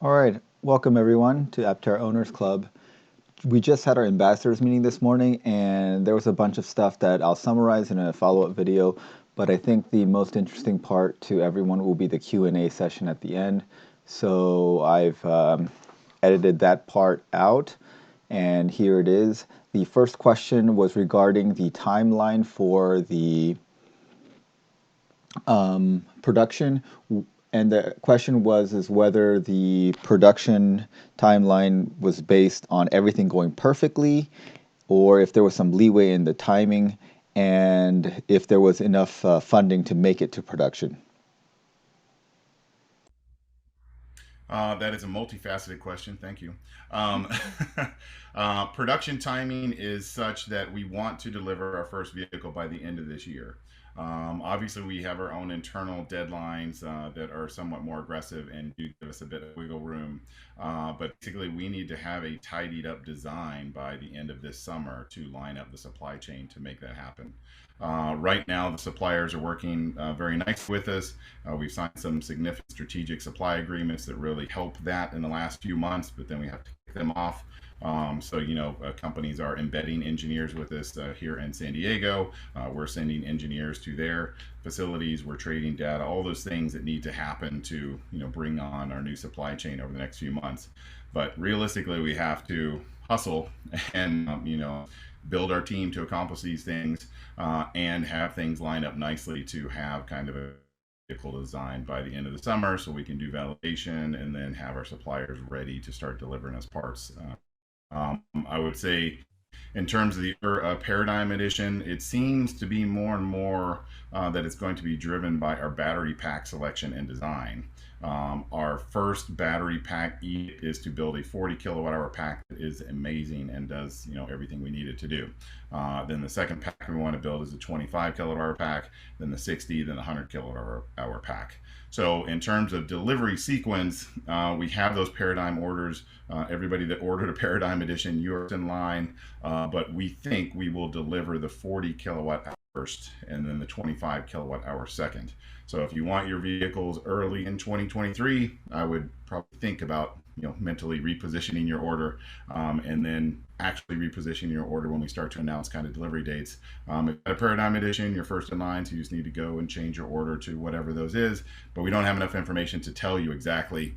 All right, welcome everyone to Aptera Owners Club. We just had our ambassadors meeting this morning, and there was a bunch of stuff that I'll summarize in a follow-up video, but I think the most interesting part to everyone will be the Q&A session at the end. So I've edited that part out, and here it is. The first question was regarding the timeline for the production, and the question is whether the production timeline was based on everything going perfectly, or if there was some leeway in the timing, and if there was enough funding to make it to production. That is a multifaceted question. Thank you. Um, Production timing is such that we want to deliver our first vehicle by the end of this year. Obviously, we have our own internal deadlines that are somewhat more aggressive and do give us a bit of wiggle room. But basically, we need to have a tidied up design by the end of this summer to line up the supply chain to make that happen. Right now, the suppliers are working very nice with us. We've signed some significant strategic supply agreements that really help that in the last few months, but then we have to kick them off. Companies are embedding engineers with us here in San Diego. We're sending engineers to their facilities. We're trading data, all those things that need to happen to, bring on our new supply chain over the next few months. But realistically, we have to hustle and, build our team to accomplish these things and have things lined up nicely to have kind of a vehicle design by the end of the summer so we can do validation and then have our suppliers ready to start delivering us parts. I would say in terms of the Paradigm Edition, it seems to be more and more that it's going to be driven by our battery pack selection and design. Our first battery pack is to build a 40 kilowatt hour pack that is amazing and does everything we need it to do. Then the second pack we want to build is a 25 kilowatt hour pack, then the 60, then the 100 kilowatt hour pack. So in terms of delivery sequence, we have those Paradigm orders. Everybody that ordered a Paradigm Edition, you're in line, but we think we will deliver the 40 kilowatt hour first and then the 25 kilowatt hour second. So if you want your vehicles early in 2023, I would probably think about mentally repositioning your order and then actually repositioning your order when we start to announce kind of delivery dates. If a Paradigm Edition, you're first in line, so you just need to go and change your order to whatever those is, but we don't have enough information to tell you exactly.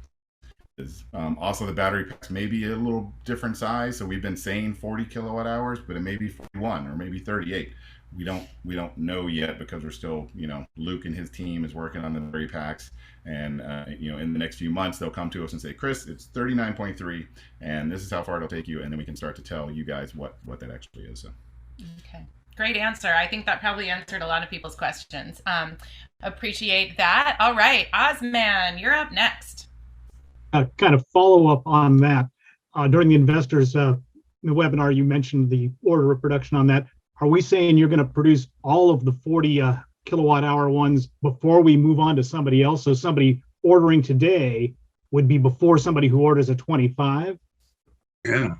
Also, the battery packs may be a little different size, so we've been saying 40 kilowatt hours, but it may be 41 or maybe 38. We don't know yet because we're still, Luke and his team is working on the battery packs, and in the next few months they'll come to us and say, Chris, it's 39.3 and this is how far it'll take you, and then we can start to tell you guys what that actually is. So Okay. Great answer. I think that probably answered a lot of people's questions. Appreciate that. All right, Ozman, you're up next. Kind of follow up on that. During the investors the webinar, you mentioned the order of production on that. Are we saying you're going to produce all of the 40 kilowatt hour ones before we move on to somebody else? So somebody ordering today would be before somebody who orders a 25? Yeah.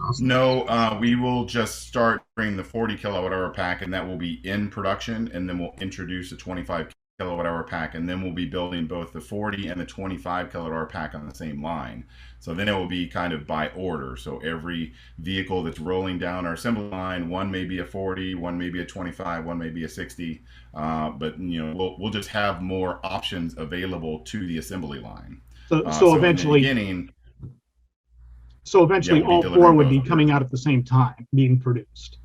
awesome. No, we will just start bringing the 40 kilowatt hour pack, and that will be in production, and then we'll introduce a 25 kilowatt hour pack, and then we'll be building both the 40 and the 25 kilowatt hour pack on the same line. So then it will be kind of by order. So every vehicle that's rolling down our assembly line, one may be a 40, one may be a 25, one may be a 60, but we'll just have more options available to the assembly line. So eventually, Yeah, we'll all be four delivering would be both. coming out at the same time, being produced.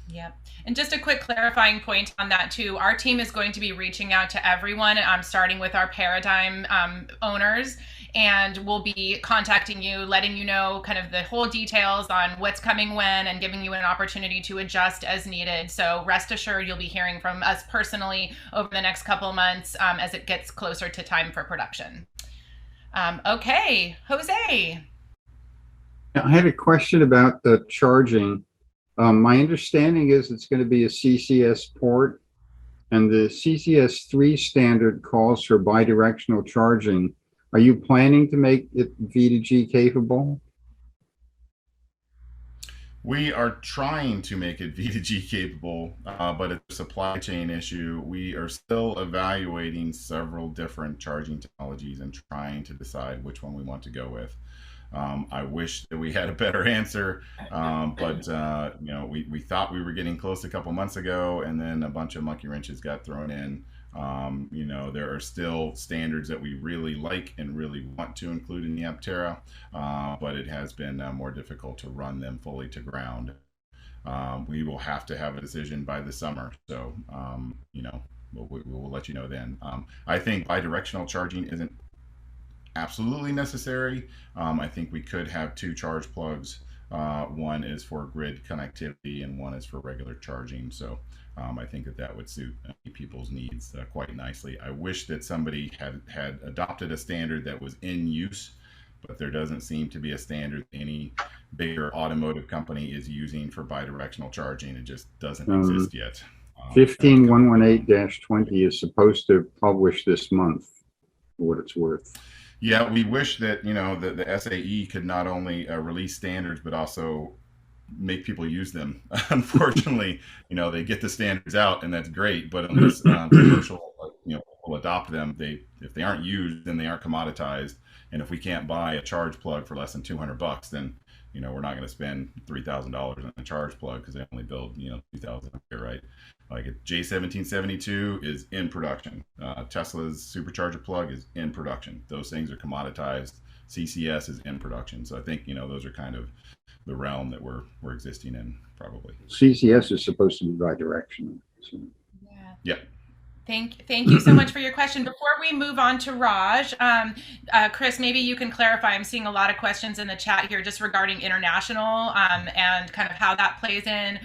Yep. And just a quick clarifying point on that too. Our team is going to be reaching out to everyone, starting with our Paradigm owners, and we'll be contacting you, letting you know kind of the whole details on what's coming when, and giving you an opportunity to adjust as needed. So rest assured, you'll be hearing from us personally over the next couple of months as it gets closer to time for production. Okay, Jose. I had a question about the charging. My understanding is it's going to be a CCS port, and the CCS3 standard calls for bidirectional charging. Are you planning to make it V2G capable? We are trying to make it V2G capable, but it's a supply chain issue. We are still evaluating several different charging technologies and trying to decide which one we want to go with. I wish that we had a better answer, but we thought we were getting close a couple months ago, and then a bunch of monkey wrenches got thrown in. There are still standards that we really like and really want to include in the Aptera, but it has been more difficult to run them fully to ground. We will have to have a decision by the summer, so we'll let you know then. I think bidirectional charging isn't absolutely necessary. I think we could have two charge plugs. One is for grid connectivity and one is for regular charging. So I think that would suit people's needs quite nicely. I wish that somebody had adopted a standard that was in use, but there doesn't seem to be a standard any bigger automotive company is using for bidirectional charging. It just doesn't exist yet. 15118-20 is supposed to publish this month, for what it's worth. Yeah, we wish that the SAE could not only release standards but also make people use them. Unfortunately, they get the standards out and that's great, but unless commercial will adopt them, if they aren't used, then they aren't commoditized. And if we can't buy a charge plug for less than $200, then we're not going to spend $3,000 on a charge plug because they only build 2,000 here, right? Like a J1772 is in production. Tesla's supercharger plug is in production. Those things are commoditized. CCS is in production. So I think those are kind of the realm that we're existing in, probably. CCS is supposed to be bidirectional. So. Yeah. Thank you so much for your question. Before we move on to Raj, Chris, maybe you can clarify. I'm seeing a lot of questions in the chat here just regarding international and kind of how that plays in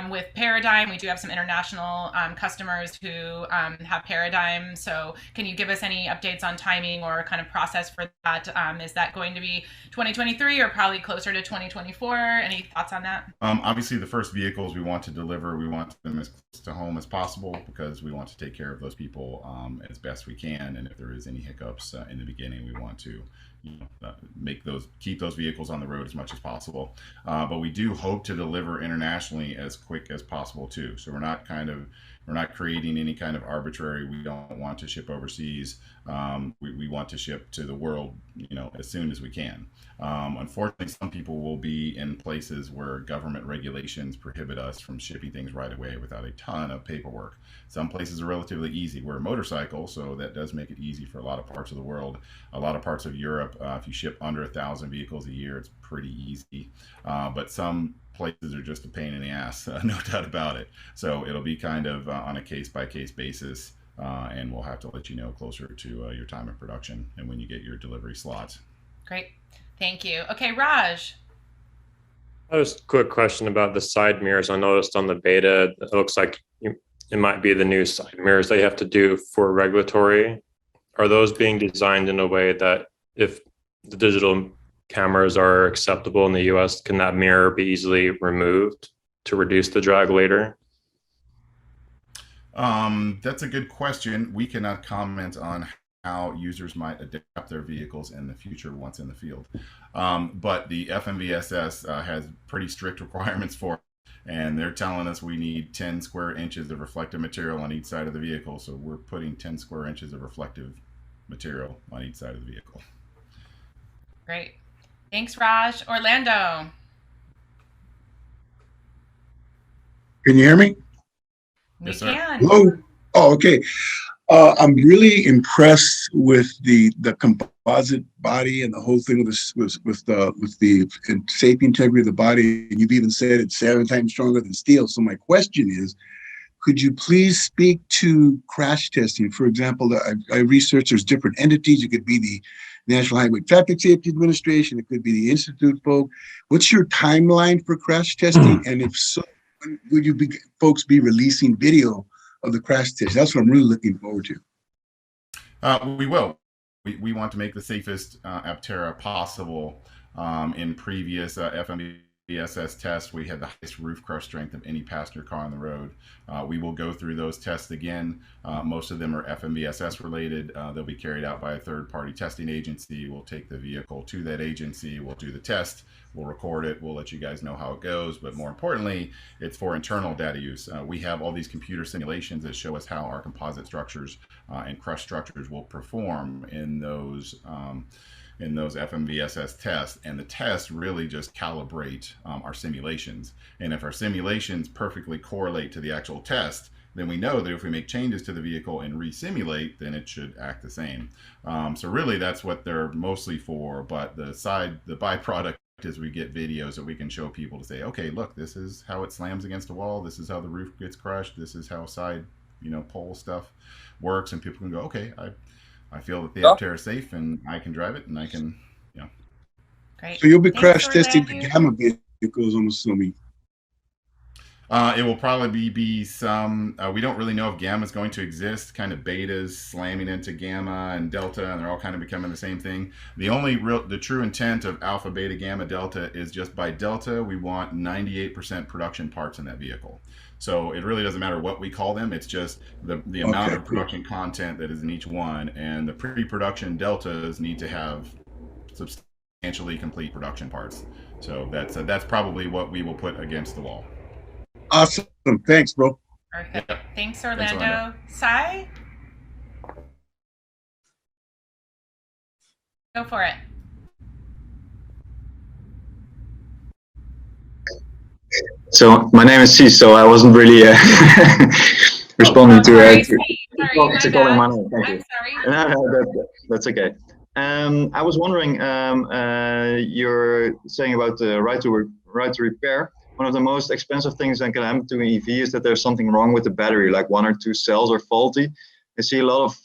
with Paradigm. We do have some international customers who have Paradigm. So can you give us any updates on timing or kind of process for that? Is that going to be 2023 or probably closer to 2024? Any thoughts on that? Obviously, the first vehicles we want to deliver, we want them as close to home as possible because we want to take care of those people as best we can. And if there is any hiccups in the beginning, we want to keep those vehicles on the road as much as possible. But we do hope to deliver internationally as quick as possible too. So we're not creating any kind of arbitrary, we don't want to ship overseas. We want to ship to the world, as soon as we can. Unfortunately, some people will be in places where government regulations prohibit us from shipping things right away without a ton of paperwork. Some places are relatively easy. We're a motorcycle, so that does make it easy for a lot of parts of the world. A lot of parts of Europe, if you ship under 1,000 vehicles a year, it's pretty easy. But some places are just a pain in the ass, no doubt about it. So it'll be kind of on a case-by-case basis, and we'll have to let you know closer to your time of production and when you get your delivery slots. Great. Thank you. Okay, Raj. Just a quick question about the side mirrors. I noticed on the beta, it looks like it might be the new side mirrors they have to do for regulatory. Are those being designed in a way that if the digital cameras are acceptable in the US, can that mirror be easily removed to reduce the drag later? That's a good question. We cannot comment on how users might adapt their vehicles in the future once in the field. But the FMVSS has pretty strict requirements for it, and they're telling us we need 10 square inches of reflective material on each side of the vehicle. So we're putting 10 square inches of reflective material on each side of the vehicle. Great. Thanks, Raj. Orlando. Can you hear me? Yes, sir. We can. Hello? Oh, okay. I'm really impressed with the composite body and the whole thing with the safety integrity of the body. And you've even said it's 7 times stronger than steel. So my question is, could you please speak to crash testing? For example, I researched there's different entities. It could be the National Highway Traffic Safety Administration. It could be the Institute folk. What's your timeline for crash testing? And if so, when would you folks be releasing video of the crash test? That's what I'm really looking forward to. We will. We want to make the safest Aptera possible. In previous FMVSS FMVSS test, we had the highest roof crush strength of any passenger car on the road. We will go through those tests again. Most of them are FMVSS related. They'll be carried out by a third-party testing agency. We'll take the vehicle to that agency. We'll do the test. We'll record it. We'll let you guys know how it goes. But more importantly, it's for internal data use. We have all these computer simulations that show us how our composite structures and crush structures will perform in those FMVSS tests, and the tests really just calibrate our simulations. And if our simulations perfectly correlate to the actual test, then we know that if we make changes to the vehicle and re-simulate, then it should act the same. So really that's what they're mostly for, but the byproduct is we get videos that we can show people to say, okay, look, this is how it slams against a wall, this is how the roof gets crushed, this is how side pole stuff works, and people can go, okay, I feel that the Aptera is safe and I can drive it and I can, Great. So you'll be Thanks, crash testing the Orlando. Gamma vehicles, I'm assuming. It will probably be some, we don't really know if Gamma is going to exist, kind of betas slamming into Gamma and Delta, and they're all kind of becoming the same thing. The true intent of Alpha, Beta, Gamma, Delta is just by Delta, we want 98% production parts in that vehicle. So it really doesn't matter what we call them, it's just the amount of production content that is in each one, and the pre-production Deltas need to have substantially complete production parts. So that's probably what we will put against the wall. Awesome. Thanks, bro. Perfect. Yeah. Thanks, Orlando. Orlando. Sai? Go for it. So my name is C, so I wasn't really responding Sorry, to calling my name. Thank you. I'm sorry. No, that's okay. I was wondering, you're saying about the right to repair. One of the most expensive things that can happen to an EV is that there's something wrong with the battery, like one or two cells are faulty. I see a lot of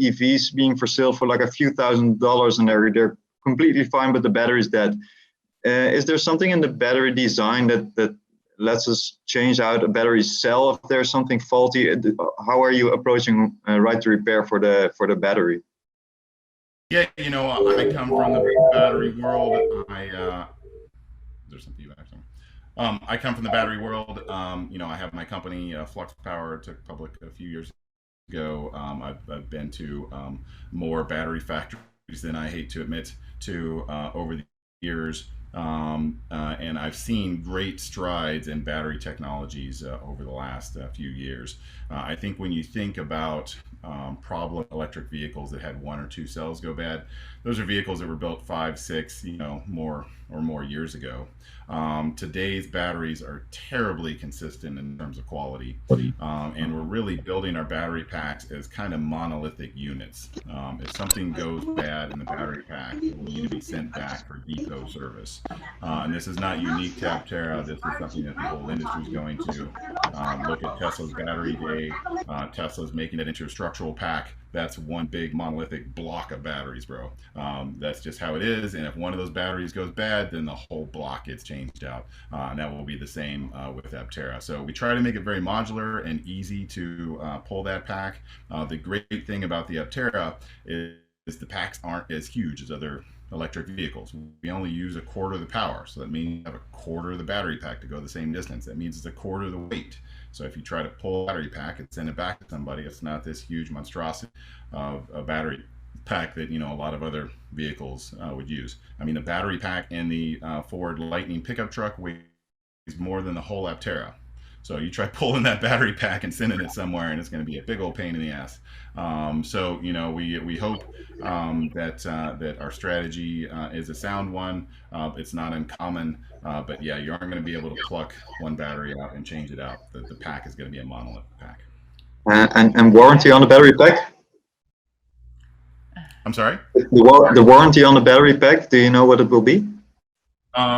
EVs being for sale for like a few $1,000s, and they're completely fine, but the battery's dead. Is there something in the battery design that lets us change out a battery cell if there's something faulty? How are you approaching right to repair for the battery? Yeah, I come from the battery world. There's some feedback. I come from the battery world. I have my company, Flux Power, took public a few years ago. I've been to more battery factories than I hate to admit to over the years. And I've seen great strides in battery technologies over the last few years. I think when you think about problem electric vehicles that had one or two cells go bad, those are vehicles that were built 5, 6, more years ago. Today's batteries are terribly consistent in terms of quality, and we're really building our battery packs as kind of monolithic units. If something goes bad in the battery pack, it will need to be sent back for depot service. And this is not unique to Aptera. This is something that the whole industry is going to look at. Tesla's battery day. Tesla's making it into a structural pack. That's one big monolithic block of batteries, bro. That's just how it is. And if one of those batteries goes bad, then the whole block gets changed out. And that will be the same with Aptera. So we try to make it very modular and easy to pull that pack. The great thing about the Aptera is the packs aren't as huge as other electric vehicles. We only use a quarter of the power. So that means you have a quarter of the battery pack to go the same distance. That means it's a quarter of the weight. So if you try to pull a battery pack and send it back to somebody, it's not this huge monstrosity of a battery pack that a lot of other vehicles would use. I mean, the battery pack in the Ford Lightning pickup truck weighs more than the whole Aptera. So you try pulling that battery pack and sending it somewhere, and it's going to be a big old pain in the ass. So we hope that our strategy is a sound one. It's not uncommon, but yeah, you aren't going to be able to pluck one battery out and change it out. The pack is going to be a monolith pack. And warranty on the battery pack? I'm sorry? The warranty on the battery pack, do you know what it will be?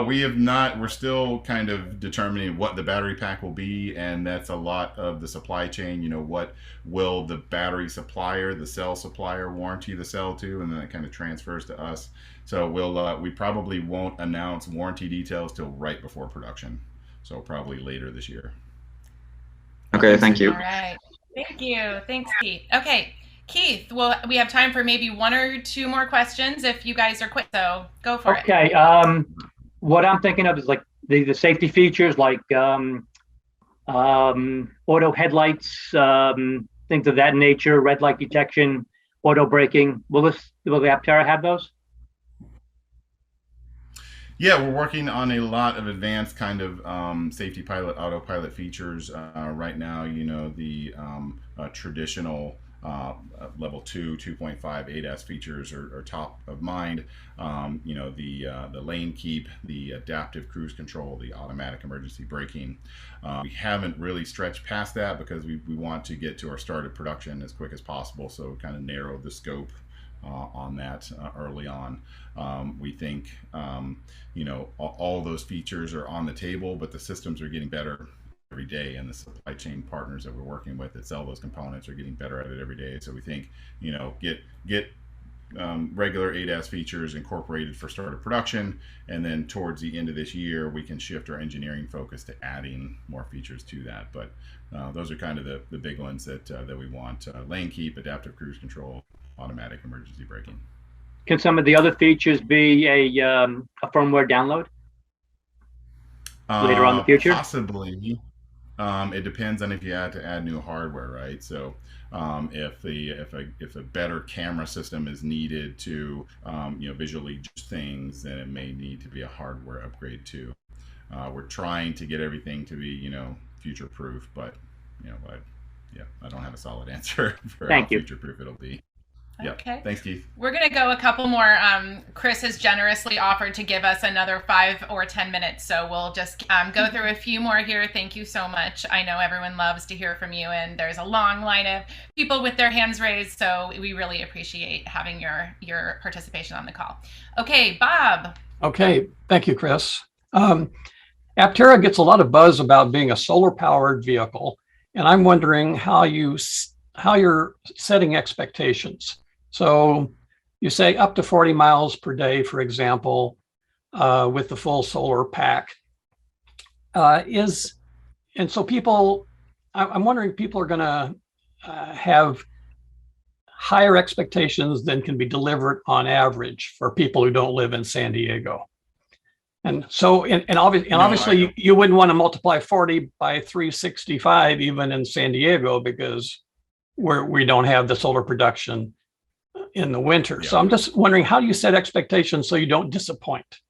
We have not. We're still kind of determining what the battery pack will be, and that's a lot of the supply chain. What will the battery supplier, the cell supplier, warranty the cell to, and then it kind of transfers to us. So we probably won't announce warranty details till right before production. So probably later this year. Okay, thank you. All right. Thank you. Thanks, Keith. Okay, Keith, well, we have time for maybe one or two more questions if you guys are quick, so go for it. Okay. What I'm thinking of is like the safety features like auto headlights, things of that nature, red light detection, auto braking. Will the Aptera have those? Yeah, we're working on a lot of advanced kind of safety pilot, autopilot features right now. You know, the traditional level 2, 2.5 ADAS features are top of mind. You know, the lane keep, the adaptive cruise control, the automatic emergency braking. We haven't really stretched past that because we want to get to our start of production as quick as possible. So kind of narrow the scope on that early on. We think, you know, all those features are on the table, but the systems are getting better every day, and the supply chain partners that we're working with that sell those components are getting better at it every day. So we think, you know, get regular ADAS features incorporated for start of production, and then towards the end of this year, we can shift our engineering focus to adding more features to that. But those are kind of the big ones that we want: lane keep, adaptive cruise control, automatic emergency braking. Can some of the other features be a firmware download later on in the future? Possibly. It depends on if you had to add new hardware, right? So if a better camera system is needed to you know, visually judge things, then it may need to be a hardware upgrade too. We're trying to get everything to be, you know, future proof, but you know, I don't have a solid answer for how future proof it'll be. Okay. Yep. Thanks, Keith. We're going to go a couple more. Chris has generously offered to give us another 5 or 10 minutes. So we'll just go through a few more here. Thank you so much. I know everyone loves to hear from you, and there's a long line of people with their hands raised. So we really appreciate having your participation on the call. Okay, Bob. Okay. Thank you, Chris. Aptera gets a lot of buzz about being a solar powered vehicle. And I'm wondering how you're setting expectations. So you say up to 40 miles per day, for example, with the full solar pack. And so I'm wondering if people are going to have higher expectations than can be delivered on average for people who don't live in San Diego. And so, obviously, you wouldn't want to multiply 40 by 365 even in San Diego, because we don't have the solar production in the winter. So I'm just wondering, how do you set expectations so you don't disappoint?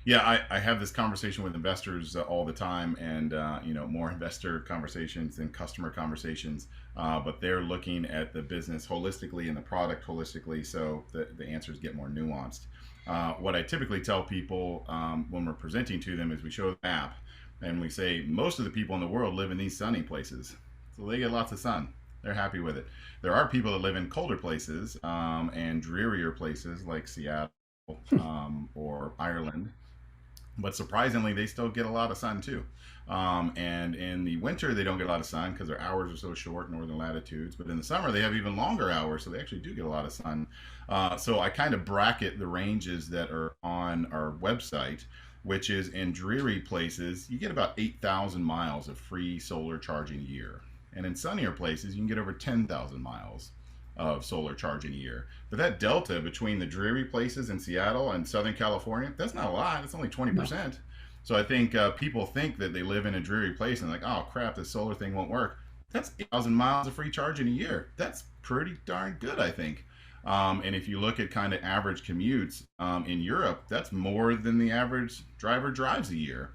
Yeah, I have this conversation with investors all the time, and you know, more investor conversations than customer conversations. But they're looking at the business holistically and the product holistically, so the answers get more nuanced. What I typically tell people when we're presenting to them is we show the map, and we say most of the people in the world live in these sunny places, so they get lots of sun. They're happy with it. There are people that live in colder places and drearier places like Seattle or Ireland, but surprisingly, they still get a lot of sun too. And in the winter, they don't get a lot of sun because their hours are so short in northern latitudes. But in the summer, they have even longer hours, so they actually do get a lot of sun. So I kind of bracket the ranges that are on our website, which is in dreary places, you get about 8,000 miles of free solar charging a year. And in sunnier places, you can get over 10,000 miles of solar charging a year. But that delta between the dreary places in Seattle and Southern California, that's not a lot. It's only 20%. No. So I think people think that they live in a dreary place and like, oh crap, this solar thing won't work. That's 8,000 miles of free charging a year. That's pretty darn good, I think. And if you look at kind of average commutes in Europe, that's more than the average driver drives a year.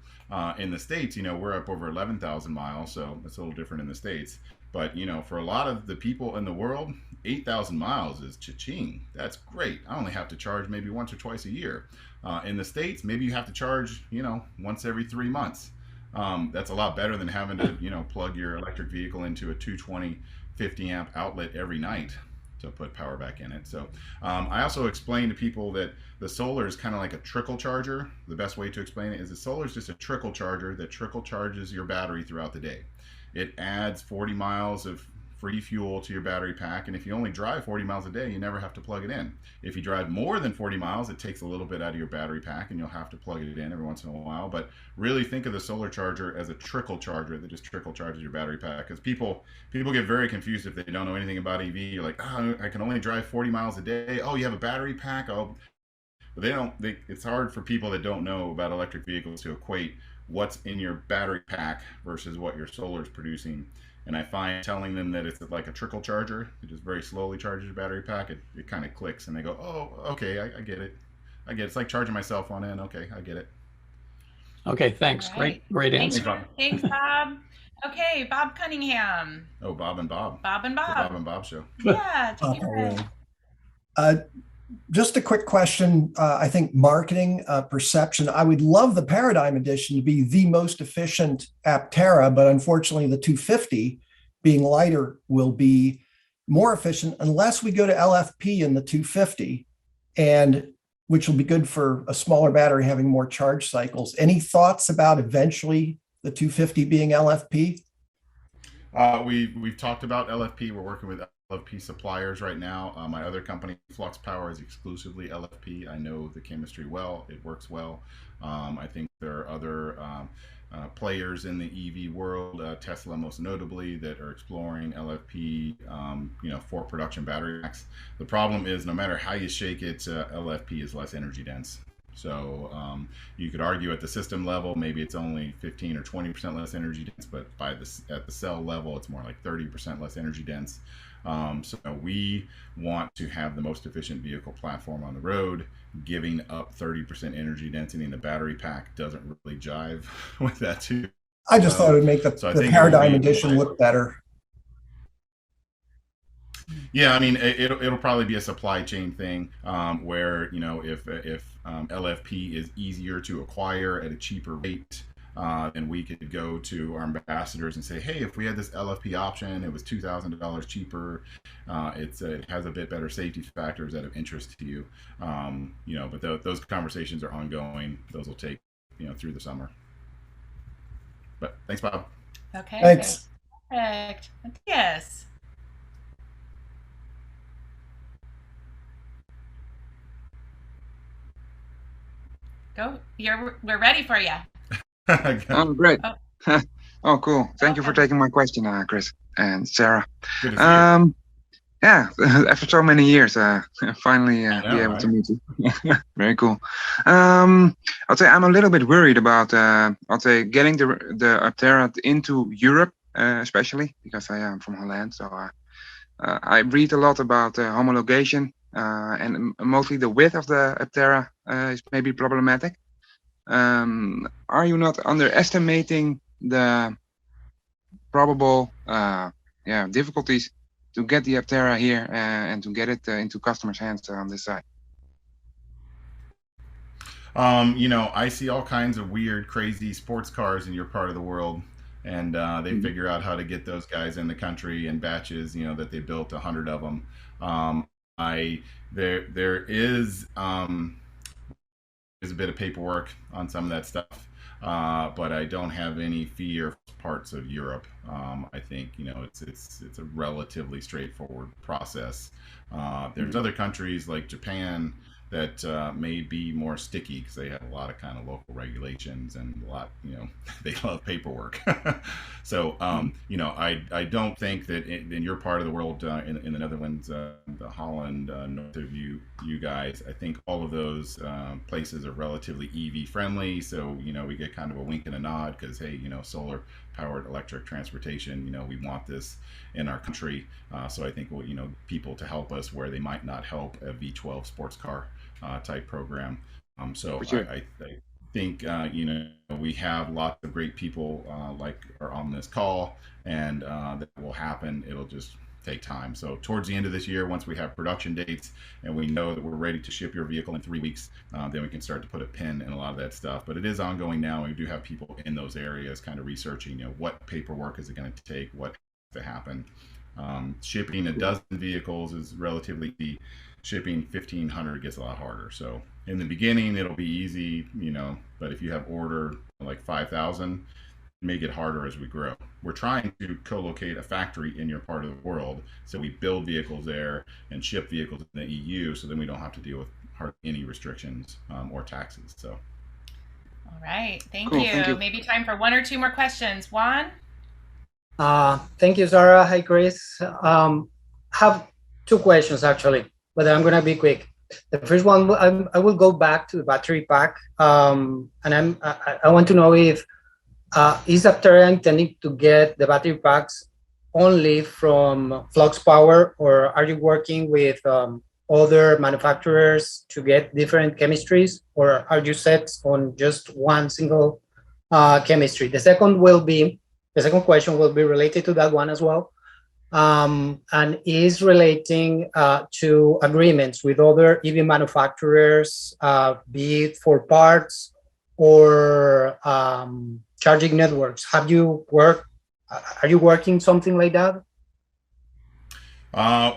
In the States, you know, we're up over 11,000 miles, so it's a little different in the States. But, you know, for a lot of the people in the world, 8,000 miles is cha-ching. That's great. I only have to charge maybe once or twice a year. In the States, maybe you have to charge, you know, once every 3 months. That's a lot better than having to, you know, plug your electric vehicle into a 220 50 amp outlet every night to put power back in it. So I also explain to people that the solar is kind of like a trickle charger. The best way to explain it is the solar is just a trickle charger that trickle charges your battery throughout the day. It adds 40 miles of free fuel to your battery pack, and if you only drive 40 miles a day, you never have to plug it in. If you drive more than 40 miles, it takes a little bit out of your battery pack, and you'll have to plug it in every once in a while. But really think of the solar charger as a trickle charger that just trickle charges your battery pack, because people get very confused if they don't know anything about EV. You're like, oh, I can only drive 40 miles a day. Oh, you have a battery pack? Oh, but it's hard for people that don't know about electric vehicles to equate what's in your battery pack versus what your solar is producing. And I find telling them that it's like a trickle charger, it just very slowly charges your battery pack, it kind of clicks and they go, oh, okay, I get it. It's like charging my cell phone in. Okay, I get it. Okay, thanks. Right. Great answer. Thanks, Bob. Okay, Bob Cunningham. Oh, Bob and Bob. Bob and Bob. The Bob and Bob show. Yeah, take it away. Just a quick question. I think marketing perception. I would love the Paradigm Edition to be the most efficient Aptera, but unfortunately the 250 being lighter will be more efficient unless we go to LFP in the 250, and which will be good for a smaller battery having more charge cycles. Any thoughts about eventually the 250 being LFP? We've talked about LFP. We're working with LFP suppliers right now. My other company, Flux Power, is exclusively LFP. I know the chemistry well. It works well. I think there are other players in the EV world, Tesla most notably, that are exploring LFP, for production battery packs. The problem is, no matter how you shake it, LFP is less energy dense. So you could argue at the system level, maybe it's only 15 or 20% less energy dense, but at the cell level, it's more like 30% less energy dense. So we want to have the most efficient vehicle platform on the road. Giving up 30% energy density in the battery pack doesn't really jive with that too. I just thought it would make the Paradigm Edition look better. Yeah, I mean, it'll probably be a supply chain thing where, if LFP is easier to acquire at a cheaper rate, then we could go to our ambassadors and say, hey, if we had this LFP option, it was $2,000 cheaper. It has a bit better safety factors that are of interest to you. But those conversations are ongoing. Those will take, through the summer. But thanks, Bob. Okay. Thanks. Perfect. Yes. Go. We're ready for you. Oh, great. Oh. Oh, cool. Thank you for taking my question, Chris and Sarah. Good to see you. Yeah, after so many years, finally be able to meet you. Very cool. I'll say I'm a little bit worried about, getting the Aptera into Europe, especially because I am from Holland. So I read a lot about homologation, and mostly the width of the Aptera is maybe problematic. Are you not underestimating the probable difficulties to get the Aptera here and to get it into customers' hands on this side? I see all kinds of weird, crazy sports cars in your part of the world, and they figure out how to get those guys in the country in batches, that they built 100 of them. There is a bit of paperwork on some of that stuff, but I don't have any fear for parts of Europe. I think it's a relatively straightforward process. There's other countries like Japan that may be more sticky because they have a lot of kind of local regulations and a lot, they love paperwork. So, I don't think that in your part of the world, in the Netherlands, the Holland, north of you guys, I think all of those places are relatively EV friendly. So, we get kind of a wink and a nod because, hey, solar powered electric transportation, we want this in our country. So I think people to help us where they might not help a V12 sports car type program. So sure. I think we have lots of great people like are on this call, and that will happen. It'll just take time. So towards the end of this year, once we have production dates and we know that we're ready to ship your vehicle in 3 weeks, then we can start to put a pin in a lot of that stuff. But it is ongoing now. We do have people in those areas kind of researching, what paperwork is it going to take, what has to happen. Shipping a dozen vehicles is relatively easy. Shipping 1,500 gets a lot harder. So in the beginning, it'll be easy, but if you have order like 5,000, it may get harder as we grow. We're trying to co-locate a factory in your part of the world, so we build vehicles there and ship vehicles in the EU, so then we don't have to deal with hardly any restrictions or taxes. So, all right, thank cool, you. Thank you. Maybe time for 1 or 2 more questions. Juan? Thank you, Sarah. Hi, Chris. Have 2 questions actually, but I'm gonna be quick. The first one, I will go back to the battery pack, and I want to know if is Aptera intending to get the battery packs only from Flux Power, or are you working with other manufacturers to get different chemistries, or are you set on just one single chemistry? The second question will be related to that one as well, and is relating to agreements with other EV manufacturers, be it for parts or charging networks. Are you working something like that?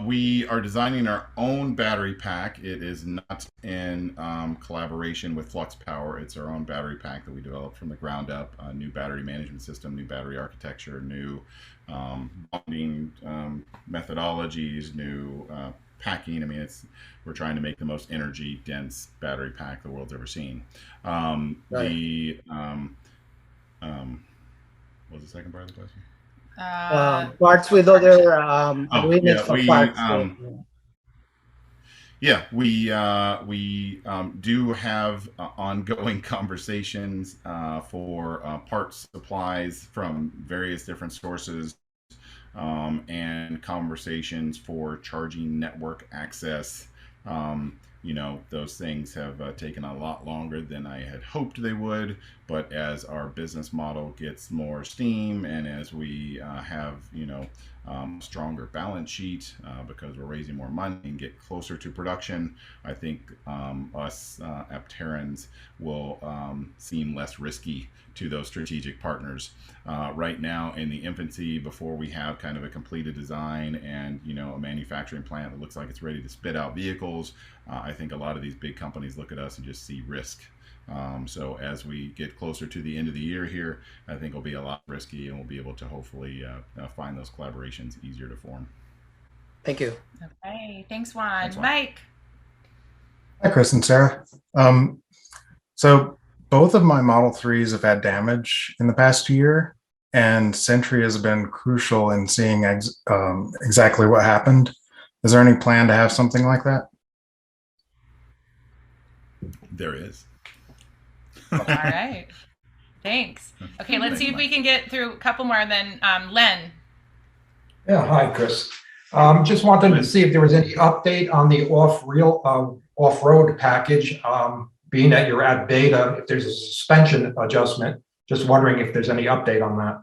We are designing our own battery pack. It is not in collaboration with Flux Power. It's our own battery pack that we developed from the ground up. A new battery management system, new battery architecture, new bonding methodologies, new packing. I mean, we're trying to make the most energy dense battery pack the world's ever seen. Right. What was the second part of the question? Parts with other agreements for parts. We do have ongoing conversations for parts supplies from various different sources, and conversations for charging network access. Those things have taken a lot longer than I had hoped they would, but as our business model gets more steam and as we have, stronger balance sheet because we're raising more money and get closer to production, I think us Apterans will seem less risky to those strategic partners. Right now, in the infancy, before we have kind of a completed design and a manufacturing plant that looks like it's ready to spit out vehicles, I think a lot of these big companies look at us and just see risk. So as we get closer to the end of the year here, I think it'll be a lot risky, and we'll be able to hopefully find those collaborations easier to form. Thank you. Okay, thanks, Juan. Mike. Hi, Chris and Sarah. So both of my Model 3s have had damage in the past year, and Sentry has been crucial in seeing exactly what happened. Is there any plan to have something like that? There is. All right. Thanks. Okay, let's see if we can get through a couple more. Then Len. Yeah, hi, Chris. Just wanted to see if there was any update on the off-road package, being that you're at beta, if there's a suspension adjustment. Just wondering if there's any update on that.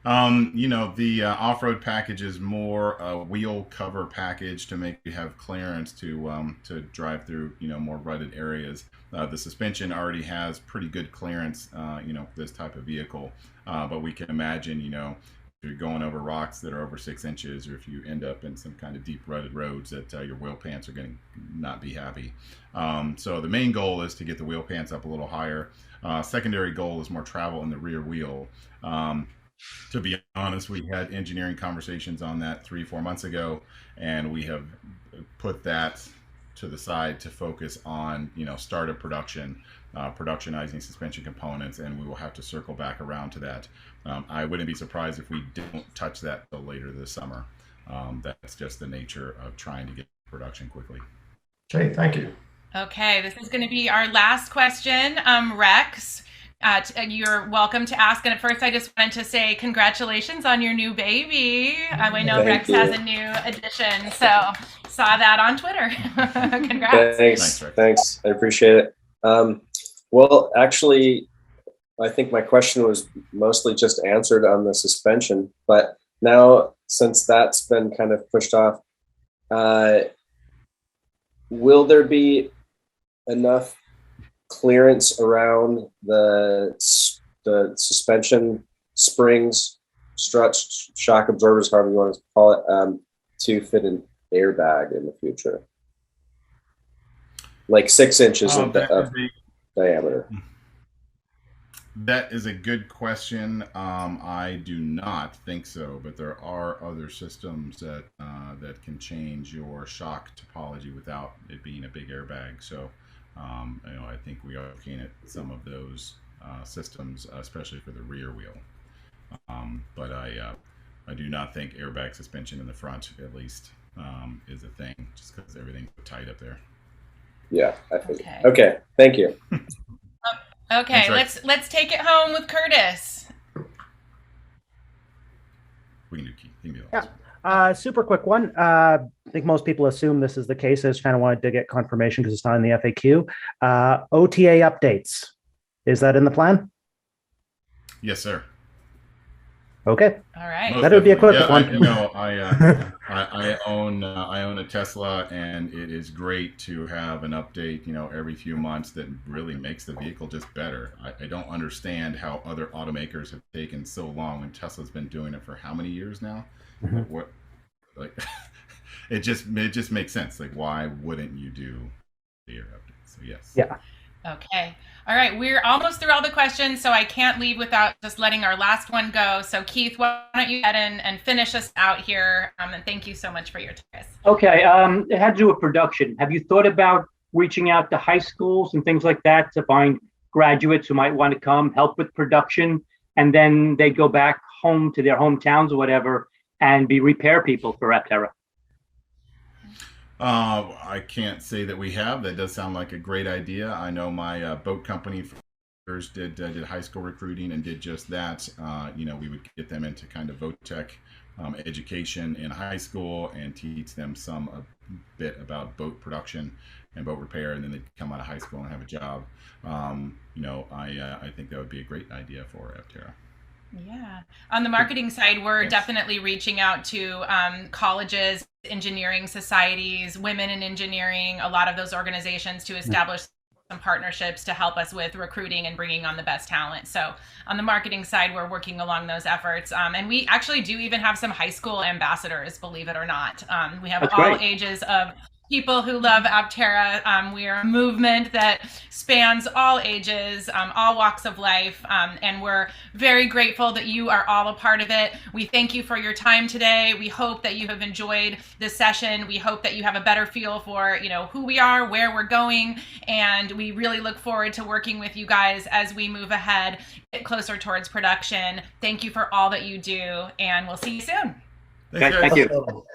The off-road package is more a wheel cover package to make you have clearance to drive through, more rutted areas. The suspension already has pretty good clearance, this type of vehicle. But we can imagine, if you're going over rocks that are over 6 inches, or if you end up in some kind of deep rutted roads, that your wheel pants are going to not be happy. So the main goal is to get the wheel pants up a little higher. Secondary goal is more travel in the rear wheel. To be honest, we had engineering conversations on that 3-4 months ago, and we have put that to the side to focus on, start of production, productionizing suspension components, and we will have to circle back around to that. I wouldn't be surprised if we don't touch that till later this summer. That's just the nature of trying to get production quickly. Okay, thank you. Okay, this is going to be our last question. Rex, you're welcome to ask. And at first, I just wanted to say congratulations on your new baby. I know Rex has a new addition, so saw that on Twitter. Congrats. Thanks. I appreciate it. Well, actually, I think my question was mostly just answered on the suspension, but now since that's been kind of pushed off, will there be enough clearance around the suspension springs, struts, shock absorbers, however you want to call it, to fit an airbag in the future? Like 6 inches of diameter. That is a good question. I do not think so, but there are other systems that can change your shock topology without it being a big airbag. So, I think we are looking at some of those systems, especially for the rear wheel. But I do not think airbag suspension in the front, at least is a thing, just because everything's tight up there. Yeah, I think. Okay, thank you. Okay, let's take it home with Curtis. We can do Keith. Yeah. Super quick one. I think most people assume this is the case. I just kind of wanted to get confirmation because it's not in the FAQ. OTA updates. Is that in the plan? Yes, sir. Okay. All right. That would be a quick one. I own a Tesla, and it is great to have an update, every few months that really makes the vehicle just better. I don't understand how other automakers have taken so long when Tesla's been doing it for how many years now? It just makes sense. Like, why wouldn't you do the update? So yes. Yeah. Okay. All right. We're almost through all the questions, so I can't leave without just letting our last one go. So Keith, why don't you head in and finish us out here? And thank you so much for your time. Okay. It had to do with production. Have you thought about reaching out to high schools and things like that to find graduates who might want to come help with production, and then they go back home to their hometowns or whatever and be repair people for Aptera? I can't say that we have. That does sound like a great idea. I know my boat company first did high school recruiting and did just that. We would get them into kind of boat tech education in high school and teach them a bit about boat production and boat repair, and then they'd come out of high school and have a job. I think that would be a great idea for Aptera. Yeah. On the marketing side, we're definitely reaching out to colleges, engineering societies, women in engineering, a lot of those organizations to establish some partnerships to help us with recruiting and bringing on the best talent. So on the marketing side, we're working along those efforts. And we actually do even have some high school ambassadors, believe it or not. We have all ages of people who love Aptera. We are a movement that spans all ages, all walks of life, and we're very grateful that you are all a part of it. We thank you for your time today. We hope that you have enjoyed this session. We hope that you have a better feel for, who we are, where we're going, and we really look forward to working with you guys as we move ahead, get closer towards production. Thank you for all that you do, and we'll see you soon. Thank you.